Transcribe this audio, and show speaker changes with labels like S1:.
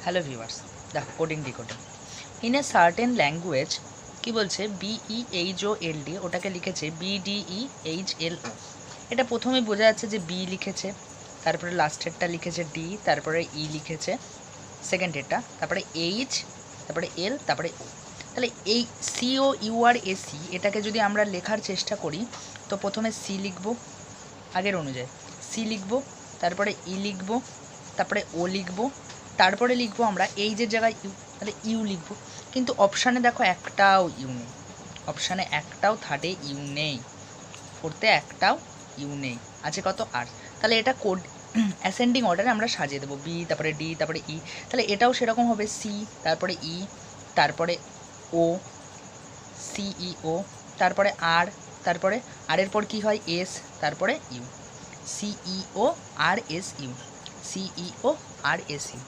S1: Hello viewers, দেখো coding decoding in a certain language কি বলছে, BEHOLD ওটাকে লিখেছে BDEHLO। এটা প্রথমে বোঝা যাচ্ছে যে বি লিখেছে, তারপরে লাস্টেরটা লিখেছে ডি, তারপরে ই লিখেছে সেকেন্ডেরটা, তারপরে এইচ, তারপরে এল, তারপরে ও। তাহলে এই COURAC এটাকে যদি আমরা লেখার চেষ্টা করি তো প্রথমে সি লিখব আগের অনুযায়ী, সি লিখব, তারপরে ই লিখব, তারপরে ও লিখব, তারপরে লিখবো আমরা এইচের জায়গায় ইউ, তাহলে ইউ লিখবো। কিন্তু অপশানে দেখো একটাও ইউ নেই, অপশানে একটাও, থার্ডে ইউ নেই, ফোর্থে একটাও ইউ নেই, আছে কত আর। তাহলে এটা কোড অ্যাসেন্ডিং অর্ডারে আমরা সাজিয়ে দেবো, বি, তারপরে ডি, তারপরে ই। তাহলে এটাও সেরকম হবে, সি, তারপরে ই, তারপরে ও, সিইও, তারপরে আর, তারপরে আর এর পর কী হয় এস, তারপরে ইউ, CEORSU, CEORSU।